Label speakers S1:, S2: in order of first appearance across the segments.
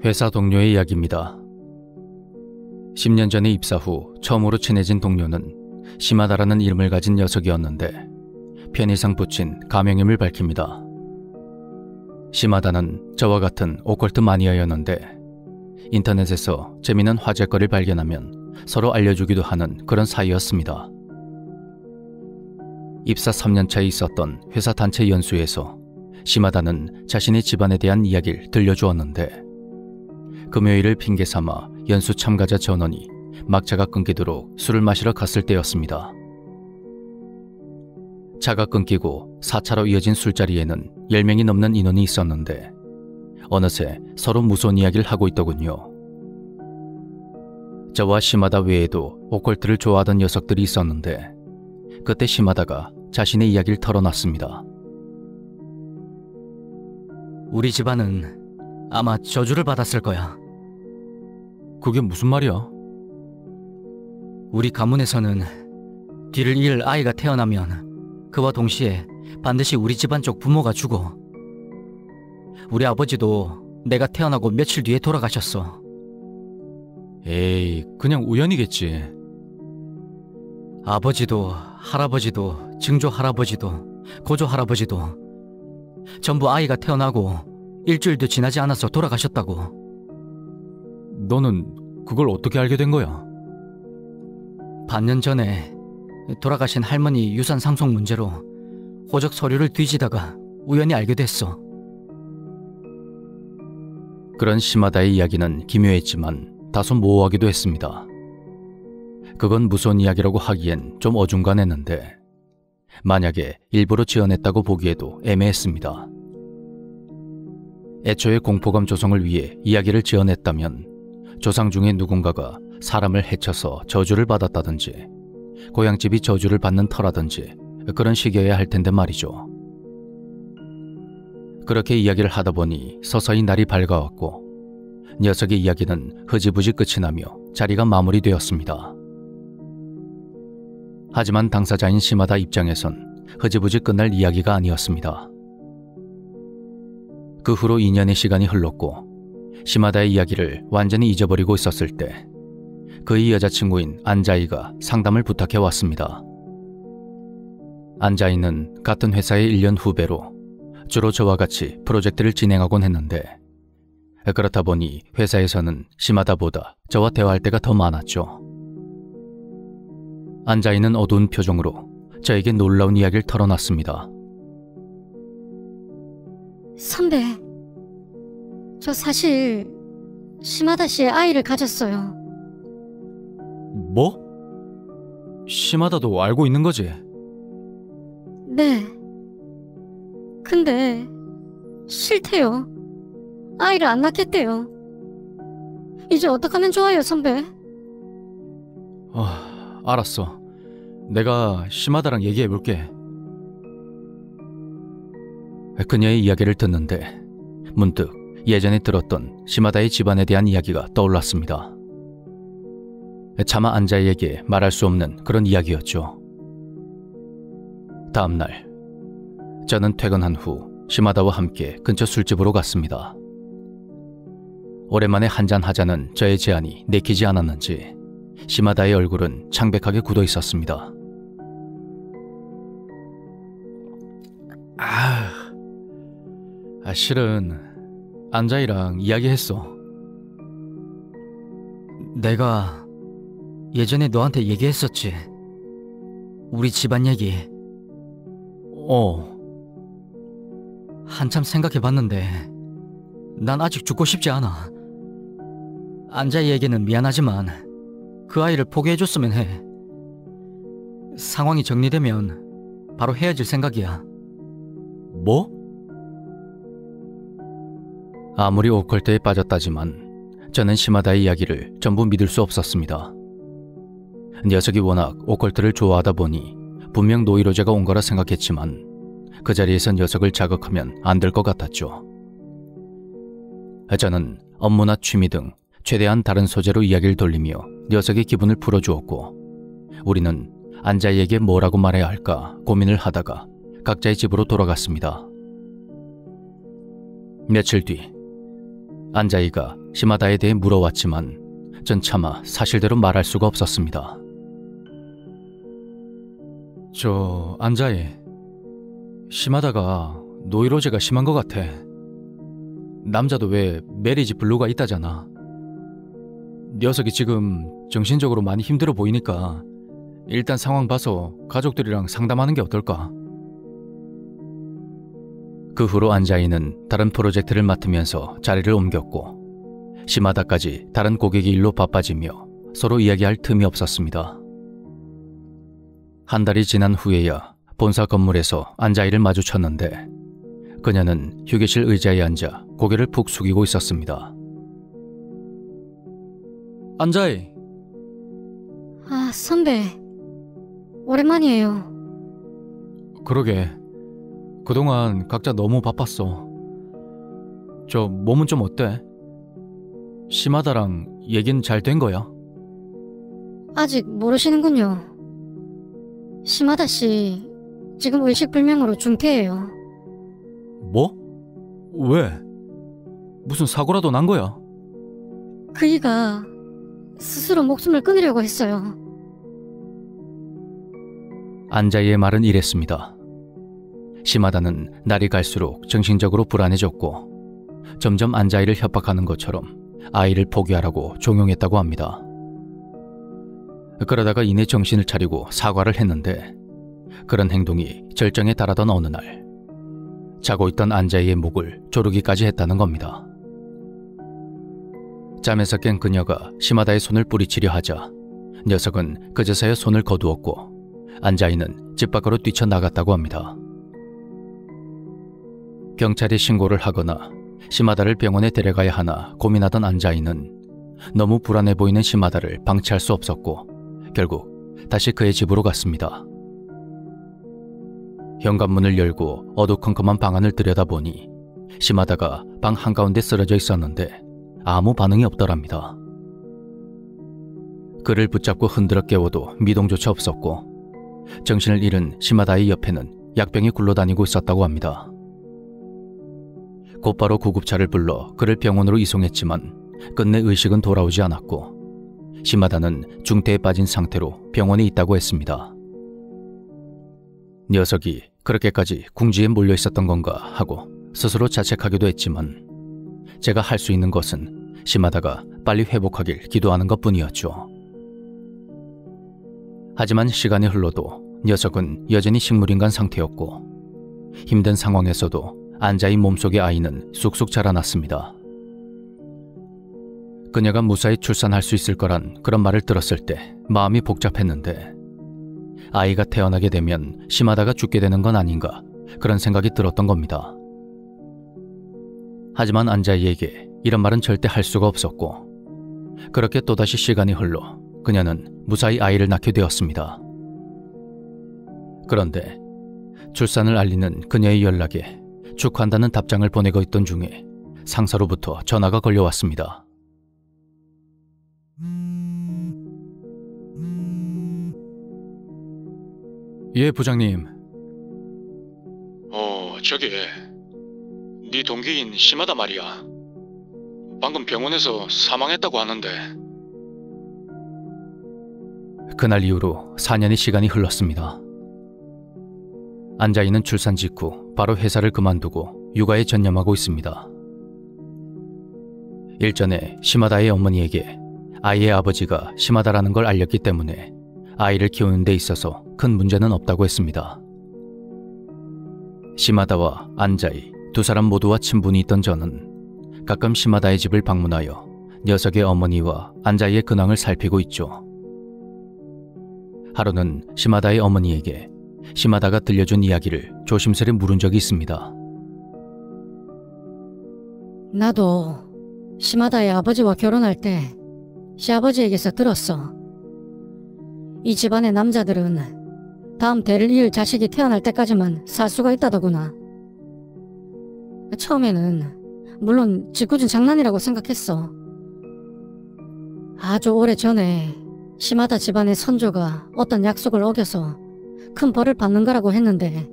S1: 회사 동료의 이야기입니다. 10년 전에 입사 후 처음으로 친해진 동료는 시마다라는 이름을 가진 녀석이었는데 편의상 붙인 가명임을 밝힙니다. 시마다는 저와 같은 오컬트 마니아였는데 인터넷에서 재미난 화제거리를 발견하면 서로 알려주기도 하는 그런 사이였습니다. 입사 3년차에 있었던 회사 단체 연수에서 시마다는 자신의 집안에 대한 이야기를 들려주었는데 금요일을 핑계삼아 연수 참가자 전원이 막차가 끊기도록 술을 마시러 갔을 때였습니다. 차가 끊기고 4차로 이어진 술자리에는 10명이 넘는 인원이 있었는데 어느새 서로 무서운 이야기를 하고 있더군요. 저와 시마다 외에도 오컬트를 좋아하던 녀석들이 있었는데 그때 시마다가 자신의 이야기를 털어놨습니다.
S2: 우리 집안은 아마 저주를 받았을 거야.
S1: 그게 무슨 말이야?
S2: 우리 가문에서는 뒤를 이을 아이가 태어나면 그와 동시에 반드시 우리 집안 쪽 부모가 죽어. 우리 아버지도 내가 태어나고 며칠 뒤에 돌아가셨어.
S1: 에이, 그냥 우연이겠지.
S2: 아버지도 할아버지도 증조 할아버지도 고조 할아버지도 전부 아이가 태어나고 일주일도 지나지 않아서 돌아가셨다고.
S1: 너는 그걸 어떻게 알게 된 거야?
S2: 반년 전에 돌아가신 할머니 유산 상속 문제로 호적 서류를 뒤지다가 우연히 알게 됐어.
S1: 그런 시마다의 이야기는 기묘했지만 다소 모호하기도 했습니다. 그건 무서운 이야기라고 하기엔 좀 어중간했는데 만약에 일부러 지어냈다고 보기에도 애매했습니다. 애초에 공포감 조성을 위해 이야기를 지어냈다면 조상 중에 누군가가 사람을 해쳐서 저주를 받았다든지 고향집이 저주를 받는 터라든지 그런 식이어야 할 텐데 말이죠. 그렇게 이야기를 하다 보니 서서히 날이 밝아왔고 녀석의 이야기는 흐지부지 끝이 나며 자리가 마무리되었습니다. 하지만 당사자인 시마다 입장에선 흐지부지 끝날 이야기가 아니었습니다. 그 후로 2년의 시간이 흘렀고 시마다의 이야기를 완전히 잊어버리고 있었을 때 그의 여자친구인 안자이가 상담을 부탁해 왔습니다. 안자이는 같은 회사의 1년 후배로 주로 저와 같이 프로젝트를 진행하곤 했는데 그렇다 보니 회사에서는 시마다보다 저와 대화할 때가 더 많았죠. 안자이는 어두운 표정으로 저에게 놀라운 이야기를 털어놨습니다.
S3: 선배, 저 사실 시마다 씨의 아이를 가졌어요.
S1: 뭐? 시마다도 알고 있는 거지?
S3: 네. 근데 싫대요. 아이를 안 낳겠대요. 이제 어떡하면 좋아요, 선배?
S1: 알았어. 내가 시마다랑 얘기해볼게. 그녀의 이야기를 듣는데 문득 예전에 들었던 시마다의 집안에 대한 이야기가 떠올랐습니다. 차마 안자이에게 말할 수 없는 그런 이야기였죠. 다음날 저는 퇴근한 후 시마다와 함께 근처 술집으로 갔습니다. 오랜만에 한잔하자는 저의 제안이 내키지 않았는지 시마다의 얼굴은 창백하게 굳어 있었습니다. 실은 안자이랑 이야기했어.
S2: 내가 예전에 너한테 얘기했었지. 우리 집안 얘기. 한참 생각해봤는데 난 아직 죽고 싶지 않아. 안자이에게는 미안하지만 그 아이를 포기해줬으면 해. 상황이 정리되면 바로 헤어질 생각이야.
S1: 뭐? 아무리 오컬트에 빠졌다지만 저는 시마다의 이야기를 전부 믿을 수 없었습니다. 녀석이 워낙 오컬트를 좋아하다 보니 분명 노이로제가 온 거라 생각했지만 그 자리에서 녀석을 자극하면 안 될 것 같았죠. 저는 업무나 취미 등 최대한 다른 소재로 이야기를 돌리며 녀석의 기분을 풀어주었고 우리는 안자이에게 뭐라고 말해야 할까 고민을 하다가 각자의 집으로 돌아갔습니다. 며칠 뒤 안자이가 시마다에 대해 물어왔지만 전 차마 사실대로 말할 수가 없었습니다. 저 안자이, 시마다가 노이로제가 심한 것 같아. 남자도 왜 메리지 블루가 있다잖아. 녀석이 지금 정신적으로 많이 힘들어 보이니까 일단 상황 봐서 가족들이랑 상담하는 게 어떨까? 그 후로 안자이는 다른 프로젝트를 맡으면서 자리를 옮겼고 시마다까지 다른 고객이 일로 바빠지며 서로 이야기할 틈이 없었습니다. 한 달이 지난 후에야 본사 건물에서 안자이를 마주쳤는데 그녀는 휴게실 의자에 앉아 고개를 푹 숙이고 있었습니다. 안자이.
S3: 아, 선배. 오랜만이에요.
S1: 그러게. 그동안 각자 너무 바빴어. 저 몸은 좀 어때? 시마다랑 얘긴 잘 된 거야?
S3: 아직 모르시는군요. 시마다 씨, 지금 의식불명으로 중태예요.
S1: 뭐? 왜? 무슨 사고라도 난 거야?
S3: 그이가 스스로 목숨을 끊으려고 했어요.
S1: 안자이의 말은 이랬습니다. 시마다는 날이 갈수록 정신적으로 불안해졌고 점점 안자이를 협박하는 것처럼 아이를 포기하라고 종용했다고 합니다. 그러다가 이내 정신을 차리고 사과를 했는데 그런 행동이 절정에 달하던 어느 날 자고 있던 안자이의 목을 조르기까지 했다는 겁니다. 잠에서 깬 그녀가 시마다의 손을 뿌리치려 하자 녀석은 그제서야 손을 거두었고 안자이는 집 밖으로 뛰쳐나갔다고 합니다. 경찰에 신고를 하거나 시마다를 병원에 데려가야 하나 고민하던 안자이는 너무 불안해 보이는 시마다를 방치할 수 없었고 결국 다시 그의 집으로 갔습니다. 현관문을 열고 어두컴컴한 방 안을 들여다보니 시마다가 방 한가운데 쓰러져 있었는데 아무 반응이 없더랍니다. 그를 붙잡고 흔들어 깨워도 미동조차 없었고 정신을 잃은 시마다의 옆에는 약병이 굴러다니고 있었다고 합니다. 곧바로 구급차를 불러 그를 병원으로 이송했지만 끝내 의식은 돌아오지 않았고 시마다는 중태에 빠진 상태로 병원에 있다고 했습니다. 녀석이 그렇게까지 궁지에 몰려 있었던 건가 하고 스스로 자책하기도 했지만 제가 할 수 있는 것은 시마다가 빨리 회복하길 기도하는 것뿐이었죠. 하지만 시간이 흘러도 녀석은 여전히 식물인간 상태였고 힘든 상황에서도 안자이 몸속의 아이는 쑥쑥 자라났습니다. 그녀가 무사히 출산할 수 있을 거란 그런 말을 들었을 때 마음이 복잡했는데 아이가 태어나게 되면 시마다가 죽게 되는 건 아닌가 그런 생각이 들었던 겁니다. 하지만 안자이에게 이런 말은 절대 할 수가 없었고 그렇게 또다시 시간이 흘러 그녀는 무사히 아이를 낳게 되었습니다. 그런데 출산을 알리는 그녀의 연락에 축하한다는 답장을 보내고 있던 중에 상사로부터 전화가 걸려왔습니다. 예, 부장님.
S4: 저기 네 동기인 시마다 말이야. 방금 병원에서 사망했다고 하는데.
S1: 그날 이후로 4년의 시간이 흘렀습니다. 안자이는 출산 직후 바로 회사를 그만두고 육아에 전념하고 있습니다. 일전에 시마다의 어머니에게 아이의 아버지가 시마다라는 걸 알렸기 때문에 아이를 키우는 데 있어서 큰 문제는 없다고 했습니다. 시마다와 안자이 두 사람 모두와 친분이 있던 저는 가끔 시마다의 집을 방문하여 녀석의 어머니와 안자이의 근황을 살피고 있죠. 하루는 시마다의 어머니에게 시마다가 들려준 이야기를 조심스레 물은 적이 있습니다.
S3: 나도 시마다의 아버지와 결혼할 때 시아버지에게서 들었어. 이 집안의 남자들은 다음 대를 이을 자식이 태어날 때까지만 살 수가 있다더구나. 처음에는 물론 짓궂은 장난이라고 생각했어. 아주 오래 전에 시마다 집안의 선조가 어떤 약속을 어겨서 큰 벌을 받는 거라고 했는데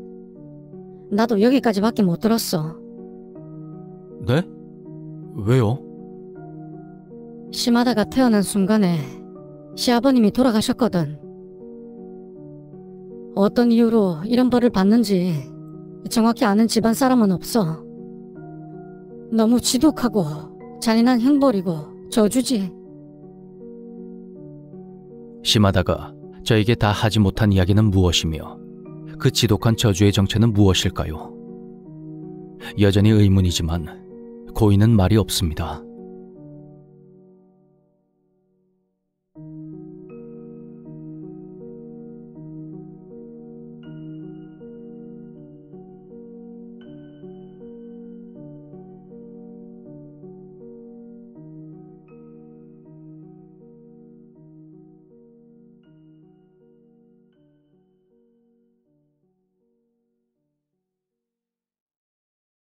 S3: 나도 여기까지밖에 못 들었어.
S1: 네? 왜요?
S3: 시마다가 태어난 순간에 시아버님이 돌아가셨거든. 어떤 이유로 이런 벌을 받는지 정확히 아는 집안 사람은 없어. 너무 지독하고 잔인한 형벌이고 저주지.
S1: 시마다가 저에게 다 하지 못한 이야기는 무엇이며 그 지독한 저주의 정체는 무엇일까요? 여전히 의문이지만 고인은 말이 없습니다.